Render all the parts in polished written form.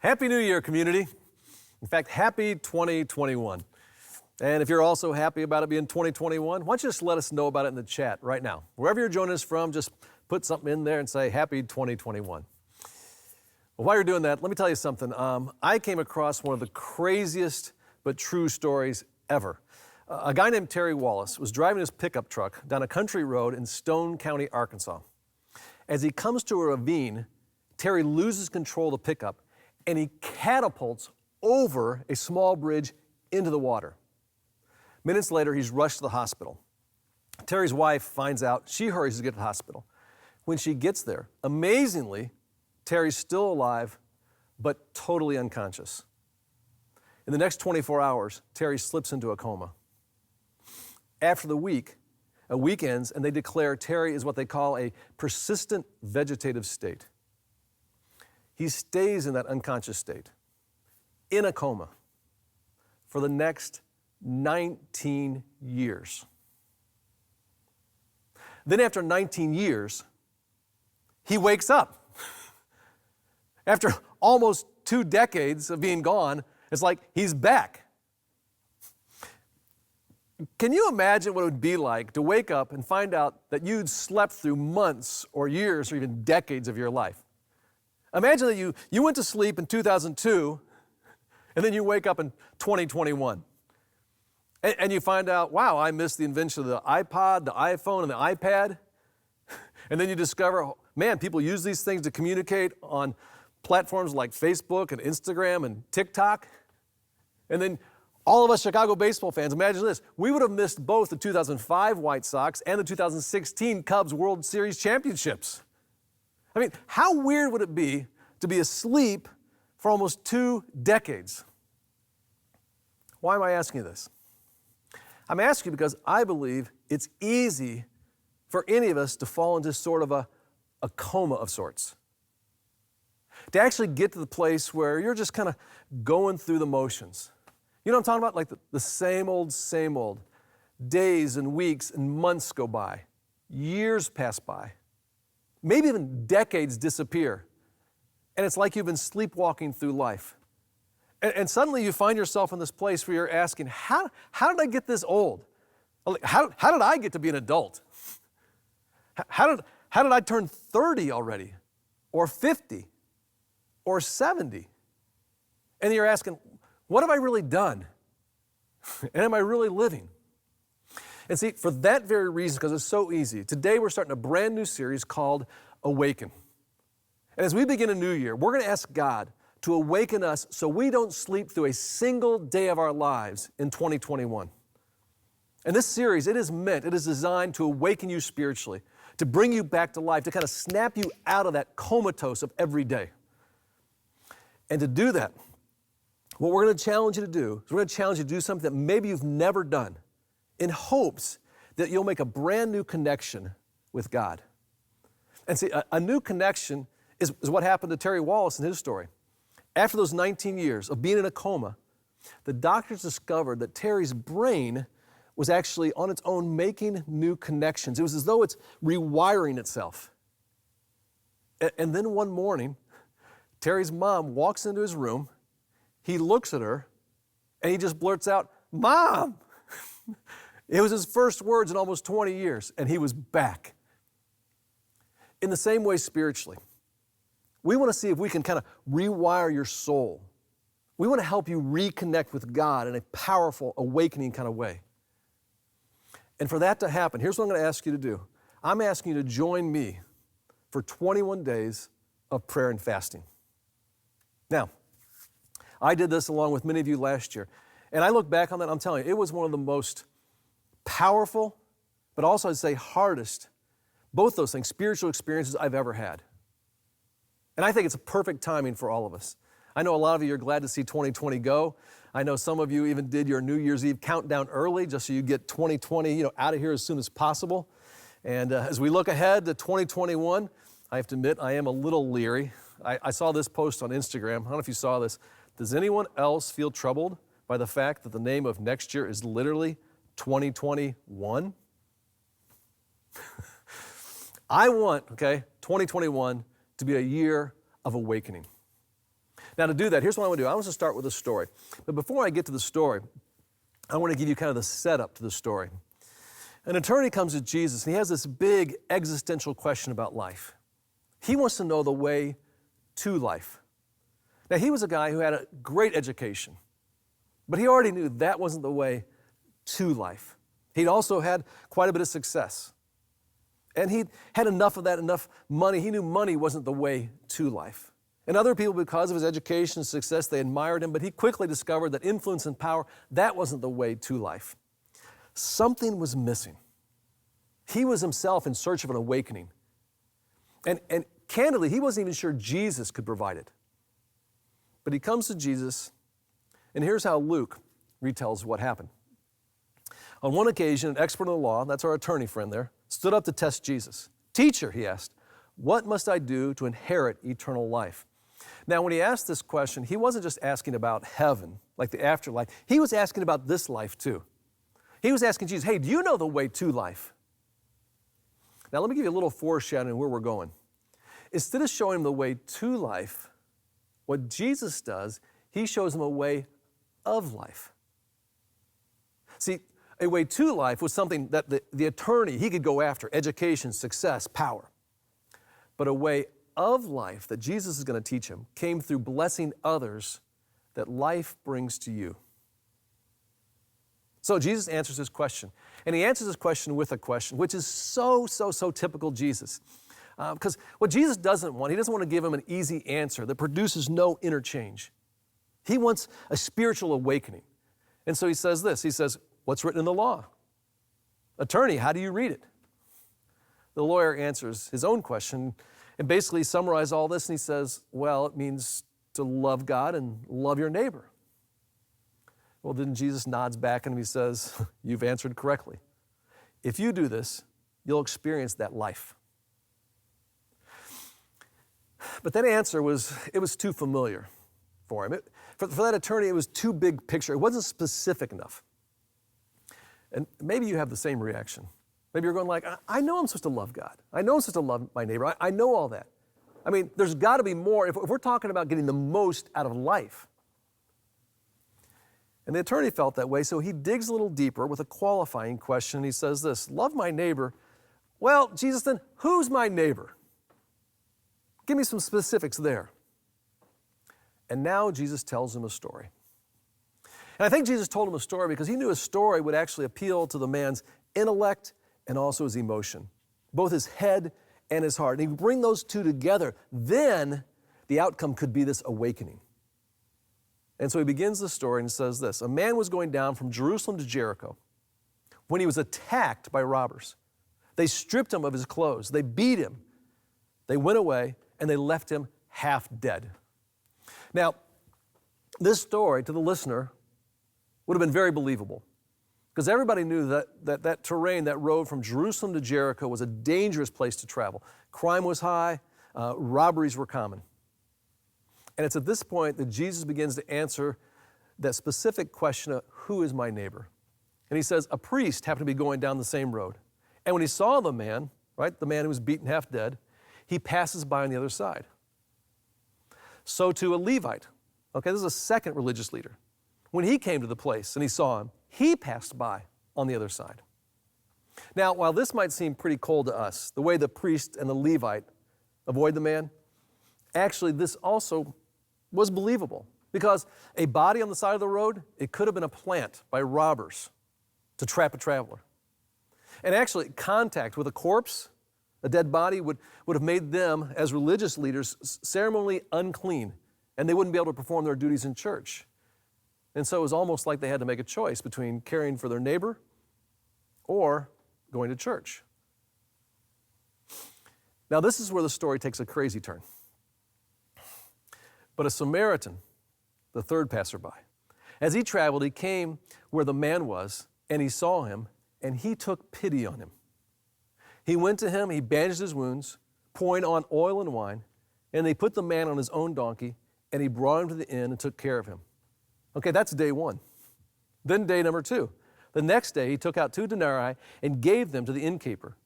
Happy New Year, community. In fact, happy 2021. And if you're also happy about it being 2021, why don't you just let us know about it in the chat right now. Wherever you're joining us from, just put something in there and say, happy 2021. Well, while you're doing that, let me tell you something. I came across one of the craziest but true stories ever. A guy named Terry Wallace was driving his pickup truck down a country road in Stone County, Arkansas. As he comes to a ravine, Terry loses control of the pickup and he catapults over a small bridge into the water. Minutes later, he's rushed to the hospital. Terry's wife finds out. She hurries to get to the hospital. When she gets there, amazingly, Terry's still alive, but totally unconscious. In the next 24 hours, Terry slips into a coma. After a week ends, and they declare Terry is what they call a persistent vegetative state. He stays in that unconscious state, in a coma, for the next 19 years. Then after 19 years, he wakes up. After almost 2 decades of being gone, it's like he's back. Can you imagine what it would be like to wake up and find out that you'd slept through months or years or even decades of your life? Imagine that you went to sleep in 2002 and then you wake up in 2021. And you find out, wow, I missed the invention of the iPod, the iPhone, and the iPad. And then you discover, man, people use these things to communicate on platforms like Facebook and Instagram and TikTok. And then all of us Chicago baseball fans, imagine this. We would have missed both the 2005 White Sox and the 2016 Cubs World Series championships. I mean, how weird would it be to be asleep for almost 2 decades? Why am I asking you this? I'm asking you because I believe it's easy for any of us to fall into sort of a coma of sorts. To actually get to the place where you're just kind of going through the motions. You know what I'm talking about? Like the same old. Days and weeks and months go by. Years pass by. Maybe even decades disappear. And it's like you've been sleepwalking through life. And suddenly you find yourself in this place where you're asking, how did I get this old? How did I get to be an adult? How did I turn 30 already? Or 50? Or 70? And you're asking, what have I really done? And am I really living? And see, for that very reason, because it's so easy, today we're starting a brand new series called Awaken. And as we begin a new year, we're going to ask God to awaken us so we don't sleep through a single day of our lives in 2021. And this series, it is designed to awaken you spiritually, to bring you back to life, to kind of snap you out of that comatose of every day. And to do that, what we're going to challenge you to do is we're going to challenge you to do something that maybe you've never done in hopes that you'll make a brand new connection with God. And see, a new connection is what happened to Terry Wallace in his story. After those 19 years of being in a coma, the doctors discovered that Terry's brain was actually on its own making new connections. It was as though it's rewiring itself. And then one morning, Terry's mom walks into his room, he looks at her, and he just blurts out, "Mom!" It was his first words in almost 20 years, and he was back. In the same way spiritually, we want to see if we can kind of rewire your soul. We want to help you reconnect with God in a powerful, awakening kind of way. And for that to happen, here's what I'm going to ask you to do. I'm asking you to join me for 21 days of prayer and fasting. Now, I did this along with many of you last year. And I look back on that, I'm telling you, it was one of the most powerful, but also I'd say hardest, both those things, spiritual experiences I've ever had. And I think it's a perfect timing for all of us. I know a lot of you are glad to see 2020 go. I know some of you even did your New Year's Eve countdown early just so you get 2020 out of here as soon as possible. And as we look ahead to 2021, I have to admit I am a little leery. I saw this post on Instagram. I don't know if you saw this. Does anyone else feel troubled by the fact that the name of next year is literally 2021? I want, 2021 to be a year of awakening. Now to do that, here's what I want to do. I want to start with a story. But before I get to the story, I want to give you kind of the setup to the story. An attorney comes to Jesus and he has this big existential question about life. He wants to know the way to life. Now he was a guy who had a great education, but he already knew that wasn't the way to life. He'd also had quite a bit of success. And he had enough of that, enough money. He knew money wasn't the way to life. And other people, because of his education and success, they admired him, but he quickly discovered that influence and power, that wasn't the way to life. Something was missing. He was himself in search of an awakening. And candidly, he wasn't even sure Jesus could provide it. But he comes to Jesus, and here's how Luke retells what happened. On one occasion, an expert in the law, that's our attorney friend there, stood up to test Jesus. "Teacher," he asked, "what must I do to inherit eternal life?" Now, when he asked this question, he wasn't just asking about heaven, like the afterlife. He was asking about this life too. He was asking Jesus, "Hey, do you know the way to life?" Now, let me give you a little foreshadowing where we're going. Instead of showing him the way to life, what Jesus does, he shows him a way of life. See, a way to life was something that the attorney, he could go after: education, success, power. But a way of life that Jesus is going to teach him came through blessing others that life brings to you. So Jesus answers this question. And he answers this question with a question, which is so typical Jesus. Because what Jesus doesn't want, he doesn't want to give him an easy answer that produces no interchange. He wants a spiritual awakening. And so he says this. He says, "What's written in the law? Attorney, how do you read it?" The lawyer answers his own question and basically summarizes all this, and he says, "Well, it means to love God and love your neighbor." Well, then Jesus nods back and he says, "You've answered correctly. If you do this, you'll experience that life." But that answer was too familiar for him. For that attorney, it was too big picture. It wasn't specific enough. And maybe you have the same reaction. Maybe you're going like, "I know I'm supposed to love God. I know I'm supposed to love my neighbor. I know all that. I mean, there's got to be more if we're talking about getting the most out of life." And the attorney felt that way, so he digs a little deeper with a qualifying question. He says this: "Love my neighbor." Well, Jesus, then who's my neighbor? Give me some specifics there. And now Jesus tells him a story. And I think Jesus told him a story because he knew a story would actually appeal to the man's intellect and also his emotion, both his head and his heart. And he would bring those two together. Then the outcome could be this awakening. And so he begins the story and says this: "A man was going down from Jerusalem to Jericho when he was attacked by robbers. They stripped him of his clothes. They beat him. They went away and they left him half dead." Now, this story to the listener would have been very believable because everybody knew that terrain, that road from Jerusalem to Jericho was a dangerous place to travel. Crime was high, robberies were common. And it's at this point that Jesus begins to answer that specific question of who is my neighbor? And he says, a priest happened to be going down the same road. And when he saw the man, right, the man who was beaten half dead, he passes by on the other side. So too a Levite. Okay, this is a second religious leader. When he came to the place and he saw him, he passed by on the other side. Now, while this might seem pretty cold to us, the way the priest and the Levite avoid the man, actually this also was believable because a body on the side of the road, it could have been a plant by robbers to trap a traveler. And actually, contact with a corpse, a dead body, would have made them, as religious leaders, ceremonially unclean, and they wouldn't be able to perform their duties in church. And so it was almost like they had to make a choice between caring for their neighbor or going to church. Now, this is where the story takes a crazy turn. But a Samaritan, the third passerby, as he traveled, he came where the man was, and he saw him, and he took pity on him. He went to him, he bandaged his wounds, pouring on oil and wine, and they put the man on his own donkey, and he brought him to the inn and took care of him. Okay, that's day one. Then day number two. The next day, he took out 2 denarii and gave them to the innkeeper.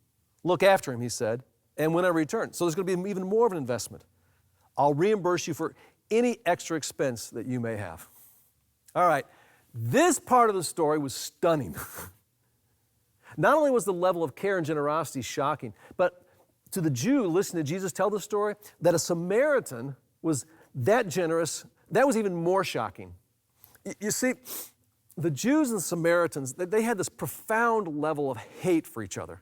"Look after him," he said, "and when I return." So there's going to be even more of an investment. "I'll reimburse you for any extra expense that you may have. All right, this part of the story was stunning. Not only was the level of care and generosity shocking, but to the Jew listening to Jesus tell the story, that a Samaritan was that generous, that was even more shocking. You see, the Jews and the Samaritans, they had this profound level of hate for each other.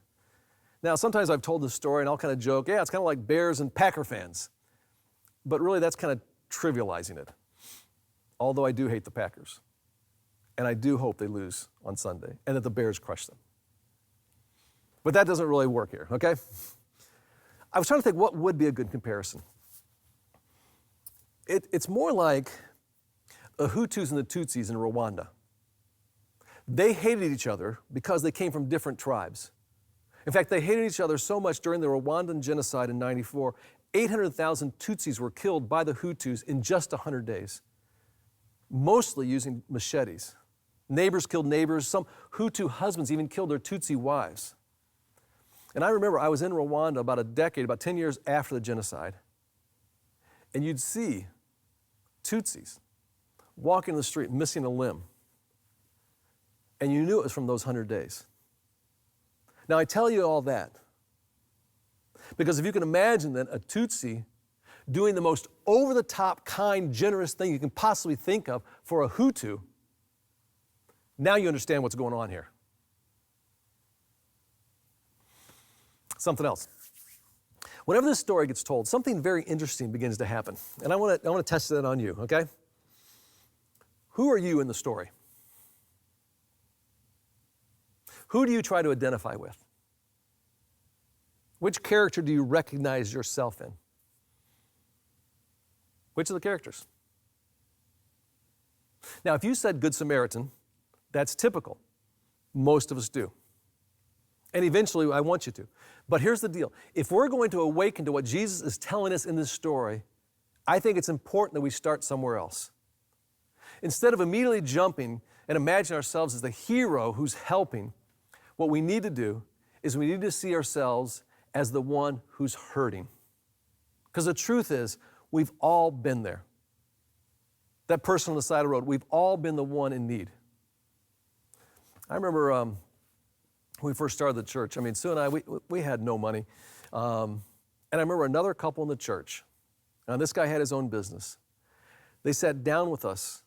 Now, sometimes I've told this story and I'll kind of joke, yeah, it's kind of like Bears and Packer fans. But really, that's kind of trivializing it. Although I do hate the Packers. And I do hope they lose on Sunday and that the Bears crush them. But that doesn't really work here, okay? I was trying to think what would be a good comparison. It's more like the Hutus and the Tutsis in Rwanda. They hated each other because they came from different tribes. In fact, they hated each other so much during the Rwandan genocide in 94, 800,000 Tutsis were killed by the Hutus in just 100 days, mostly using machetes. Neighbors killed neighbors. Some Hutu husbands even killed their Tutsi wives. And I remember I was in Rwanda about 10 years after the genocide, and you'd see Tutsis walking in the street missing a limb, and you knew it was from those 100 days. Now, I tell you all that because if you can imagine then a Tutsi doing the most over-the-top, kind, generous thing you can possibly think of for a Hutu, now you understand what's going on here. Something else. Whenever this story gets told, something very interesting begins to happen. And I want to test that on you, okay? Who are you in the story? Who do you try to identify with? Which character do you recognize yourself in? Which of the characters? Now, if you said Good Samaritan, that's typical. Most of us do. And eventually, I want you to. But here's the deal. If we're going to awaken to what Jesus is telling us in this story, I think it's important that we start somewhere else. Instead of immediately jumping and imagining ourselves as the hero who's helping, what we need to do is we need to see ourselves as the one who's hurting. Because the truth is, we've all been there. That person on the side of the road, we've all been the one in need. I remember when we first started the church, Sue and I, we had no money. And I remember another couple in the church. Now, this guy had his own business. They sat down with us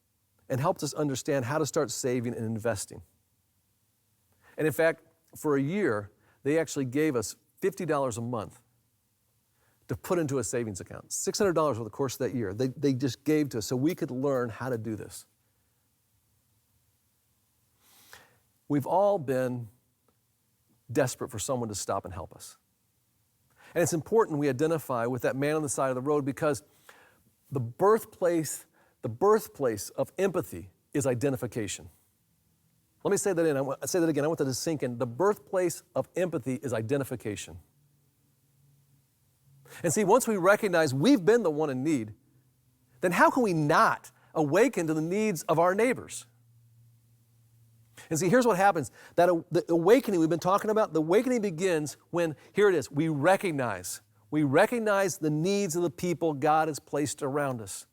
and helped us understand how to start saving and investing. And in fact, for a year, they actually gave us $50 a month to put into a savings account. $600 over the course of that year. They just gave to us so we could learn how to do this. We've all been desperate for someone to stop and help us. And it's important we identify with that man on the side of the road because the birthplace of empathy is identification. Let me say that again. I want that to sink in. The birthplace of empathy is identification. And see, once we recognize we've been the one in need, then how can we not awaken to the needs of our neighbors? And see, here's what happens. The awakening we've been talking about, the awakening begins when, here it is, we recognize the needs of the people God has placed around us.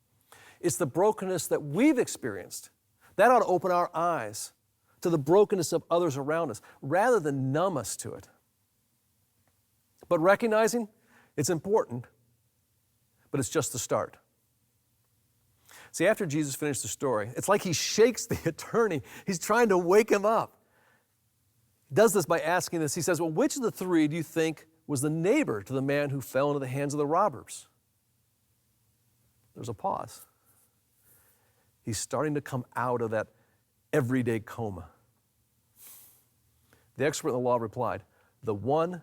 It's the brokenness that we've experienced. That ought to open our eyes to the brokenness of others around us, rather than numb us to it. But recognizing it's important, but it's just the start. See, after Jesus finished the story, it's like he shakes the attorney. He's trying to wake him up. He does this by asking this. He says, well, which of the three do you think was the neighbor to the man who fell into the hands of the robbers? There's a pause. He's starting to come out of that everyday coma. The expert in the law replied, the one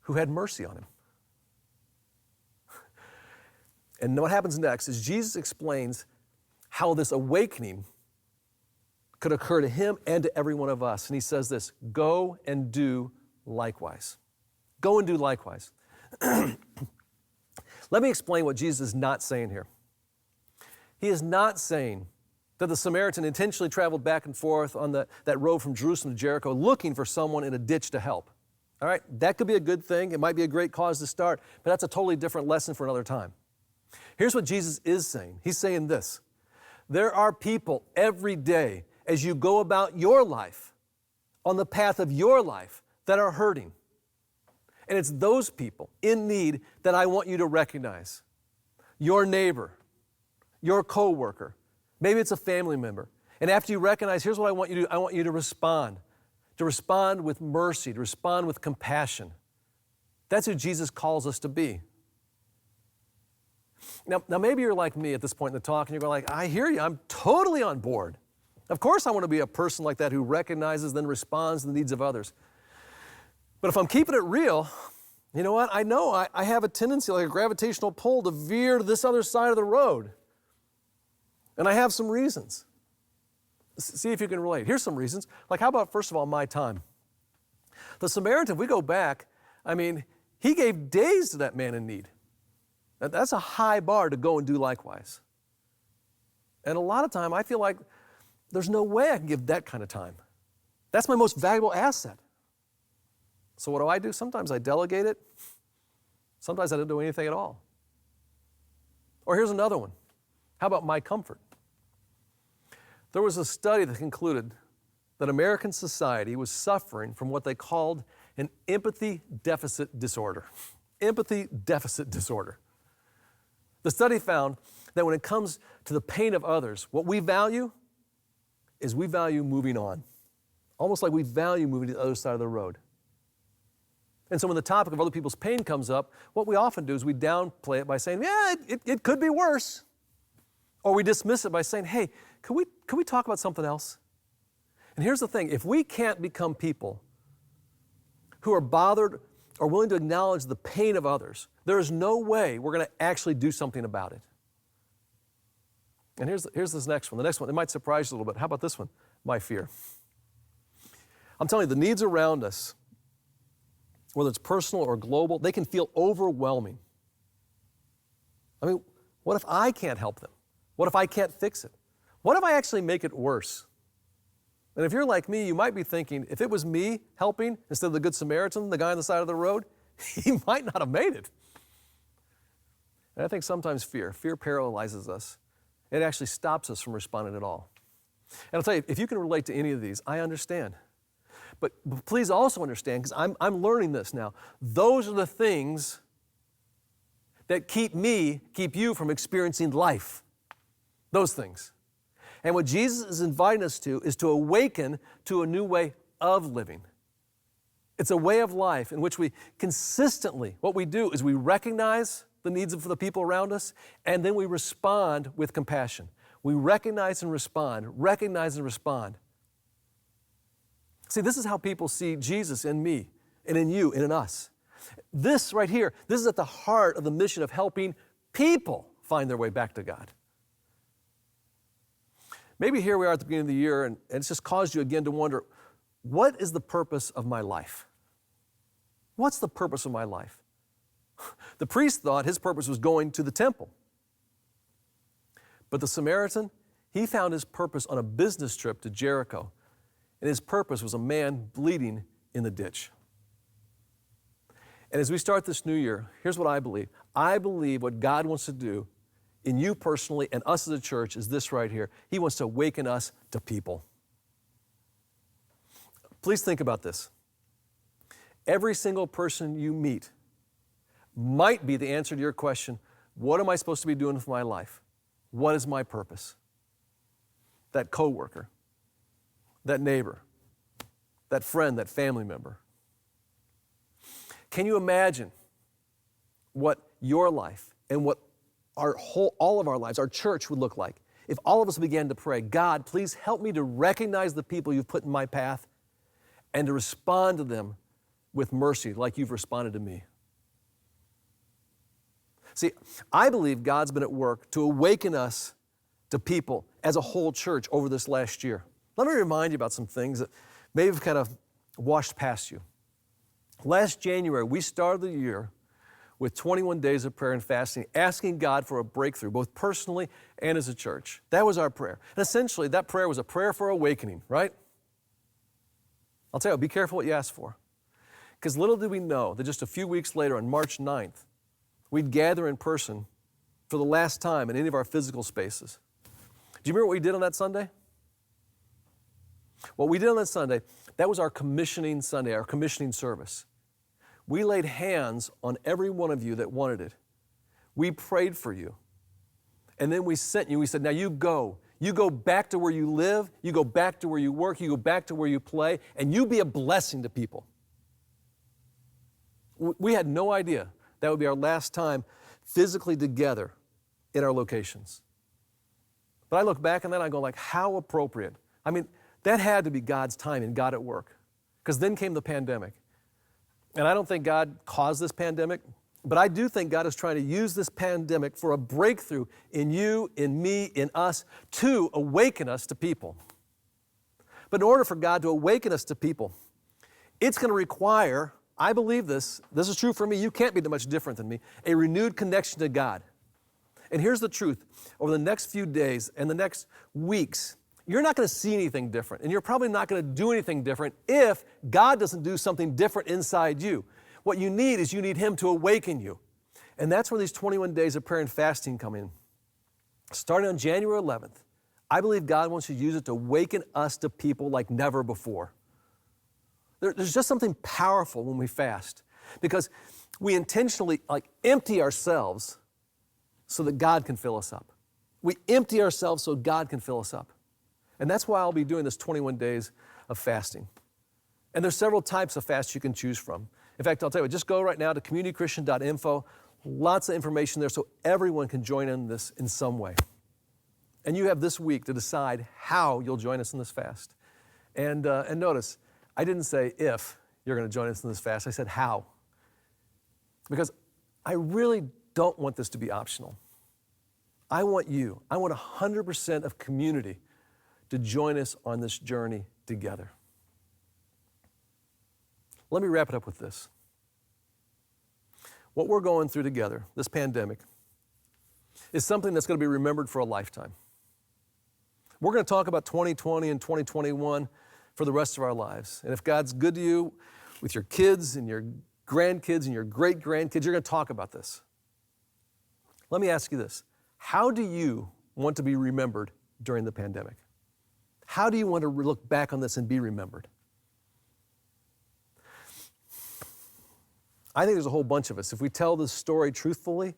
who had mercy on him. And what happens next is Jesus explains how this awakening could occur to him and to every one of us. And he says this, go and do likewise. Go and do likewise. Let me explain what Jesus is not saying here. He is not saying that the Samaritan intentionally traveled back and forth on that road from Jerusalem to Jericho looking for someone in a ditch to help. All right, that could be a good thing. It might be a great cause to start, but that's a totally different lesson for another time. Here's what Jesus is saying. He's saying this: there are people every day as you go about your life, on the path of your life, that are hurting. And it's those people in need that I want you to recognize. Your neighbor, your coworker, maybe it's a family member. And after you recognize, here's what I want you to do. I want you to respond with mercy, to respond with compassion. That's who Jesus calls us to be. Now maybe you're like me at this point in the talk, and you're going like, I hear you, I'm totally on board. Of course I want to be a person like that who recognizes, then responds to the needs of others. But if I'm keeping it real, you know what? I know I have a tendency, like a gravitational pull, to veer to this other side of the road. And I have some reasons. See if you can relate. Here's some reasons. Like, how about, first of all, my time? The Samaritan, if we go back, I mean, he gave days to that man in need. That's a high bar to go and do likewise. And a lot of time, I feel like there's no way I can give that kind of time. That's my most valuable asset. So what do? Sometimes I delegate it. Sometimes I don't do anything at all. Or here's another one. How about my comfort? There was a study that concluded that American society was suffering from what they called an empathy deficit disorder. Empathy deficit disorder. The study found that when it comes to the pain of others, what we value is we value moving on. Almost like we value moving to the other side of the road. And so when the topic of other people's pain comes up, what we often do is we downplay it by saying, yeah, it could be worse. Or we dismiss it by saying, hey, could we talk about something else? And here's the thing, if we can't become people who are bothered or willing to acknowledge the pain of others, there is no way we're going to actually do something about it. And here's this next one. The next one, it might surprise you a little bit. How about this one? My fear. I'm telling you, the needs around us, whether it's personal or global, they can feel overwhelming. I mean, what if I can't help them? What if I can't fix it? What if I actually make it worse? And if you're like me, you might be thinking, if it was me helping instead of the Good Samaritan, the guy on the side of the road, he might not have made it. And I think sometimes fear paralyzes us. It actually stops us from responding at all. And I'll tell you, if you can relate to any of these, I understand. But please also understand, because I'm learning this now, those are the things that keep you from experiencing life. Those things. And what Jesus is inviting us to is to awaken to a new way of living. It's a way of life in which we consistently, what we do is we recognize the needs of the people around us, and then we respond with compassion. We recognize and respond, recognize and respond. See, this is how people see Jesus in me, and in you, and in us. This right here, this is at the heart of the mission of helping people find their way back to God. Maybe here we are at the beginning of the year, and it's just caused you again to wonder, what is the purpose of my life? What's the purpose of my life? The priest thought his purpose was going to the temple. But the Samaritan, he found his purpose on a business trip to Jericho. And his purpose was a man bleeding in the ditch. And as we start this new year, here's what I believe. I believe what God wants to do in you personally and us as a church is this right here. He wants to awaken us to people. Please think about this. Every single person you meet might be the answer to your question, what am I supposed to be doing with my life? What is my purpose? That coworker, that neighbor, that friend, that family member. Can you imagine what your life and what all of our lives, our church would look like if all of us began to pray, God, please help me to recognize the people you've put in my path and to respond to them with mercy like you've responded to me. See, I believe God's been at work to awaken us to people as a whole church over this last year. Let me remind you about some things that may have kind of washed past you. Last January, we started the year with 21 days of prayer and fasting, asking God for a breakthrough, both personally and as a church. That was our prayer. And essentially, that prayer was a prayer for awakening, right? I'll tell you, be careful what you ask for. Because little did we know that just a few weeks later, on March 9th, we'd gather in person for the last time in any of our physical spaces. Do you remember what we did on that Sunday? What we did on that Sunday, that was our commissioning Sunday, our commissioning service. We laid hands on every one of you that wanted it. We prayed for you. And then we sent you. We said, now you go. You go back to where you live. You go back to where you work. You go back to where you play. And you be a blessing to people. We had no idea that would be our last time physically together in our locations. But I look back on that and I go like, how appropriate. I mean, that had to be God's time and God at work. Because then came the pandemic. And I don't think God caused this pandemic, but I do think God is trying to use this pandemic for a breakthrough in you, in me, in us, to awaken us to people. But in order for God to awaken us to people, it's going to require, I believe this is true for me, you can't be much different than me, a renewed connection to God. And here's the truth, over the next few days and the next weeks, you're not going to see anything different, and you're probably not going to do anything different if God doesn't do something different inside you. What you need is you need Him to awaken you. And that's where these 21 days of prayer and fasting come in. Starting on January 11th, I believe God wants to use it to awaken us to people like never before. There's just something powerful when we fast because we intentionally empty ourselves so that God can fill us up. We empty ourselves so God can fill us up. And that's why I'll be doing this 21 days of fasting. And there's several types of fasts you can choose from. In fact, I'll tell you what, just go right now to communitychristian.info. Lots of information there so everyone can join in this in some way. And you have this week to decide how you'll join us in this fast. And notice, I didn't say if you're going to join us in this fast. I said how. Because I really don't want this to be optional. I want 100% of community to join us on this journey together. Let me wrap it up with this. What we're going through together, this pandemic, is something that's going to be remembered for a lifetime. We're going to talk about 2020 and 2021 for the rest of our lives. And if God's good to you with your kids and your grandkids and your great-grandkids, you're going to talk about this. Let me ask you this. How do you want to be remembered during the pandemic? How do you want to look back on this and be remembered? I think there's a whole bunch of us. If we tell this story truthfully,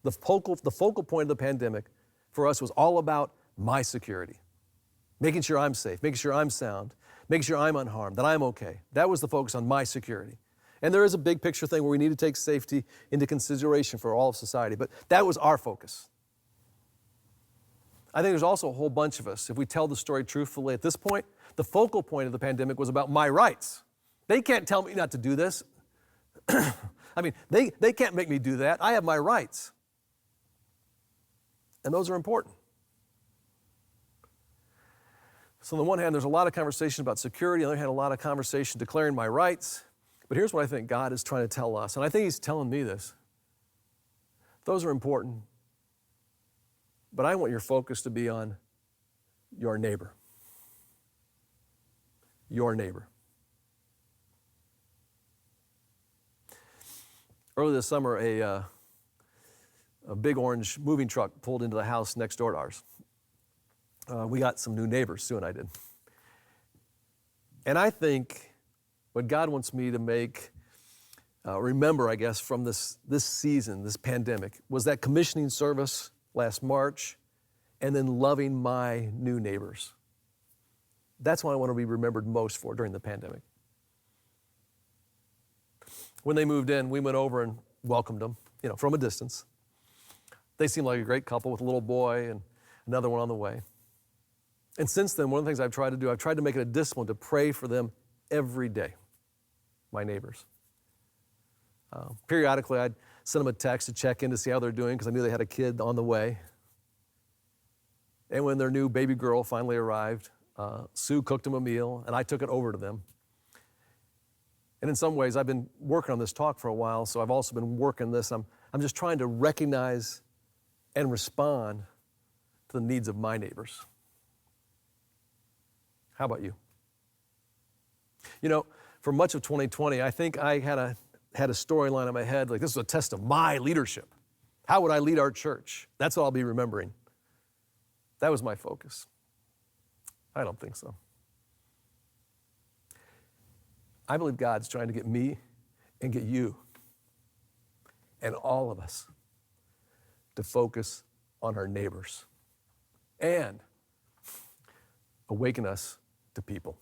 the focal point of the pandemic for us was all about my security. Making sure I'm safe, making sure I'm sound, making sure I'm unharmed, that I'm okay. That was the focus on my security. And there is a big picture thing where we need to take safety into consideration for all of society, but that was our focus. I think there's also a whole bunch of us, if we tell the story truthfully at this point, the focal point of the pandemic was about my rights. They can't tell me not to do this. I mean, they can't make me do that. I have my rights. And those are important. So on the one hand, there's a lot of conversation about security. On the other hand, a lot of conversation declaring my rights. But here's what I think God is trying to tell us, and I think He's telling me this. Those are important. But I want your focus to be on your neighbor. Your neighbor. Earlier this summer, a big orange moving truck pulled into the house next door to ours. We got some new neighbors, Sue and I did. And I think what God wants me to remember, I guess, from this season, this pandemic, was that commissioning service last March, and then loving my new neighbors. That's what I want to be remembered most for during the pandemic. When they moved in, we went over and welcomed them, from a distance. They seemed like a great couple with a little boy and another one on the way. And since then, one of the things I've tried to make it a discipline to pray for them every day, my neighbors. Periodically, I'd send them a text to check in to see how they're doing because I knew they had a kid on the way. And when their new baby girl finally arrived, Sue cooked them a meal, and I took it over to them. And in some ways, I've been working on this talk for a while, so I've also been working this. I'm just trying to recognize and respond to the needs of my neighbors. How about you? For much of 2020, I think I had a storyline in my head, like this was a test of my leadership. How would I lead our church? That's what I'll be remembering. That was my focus. I don't think so. I believe God's trying to get me and get you and all of us to focus on our neighbors and awaken us to people.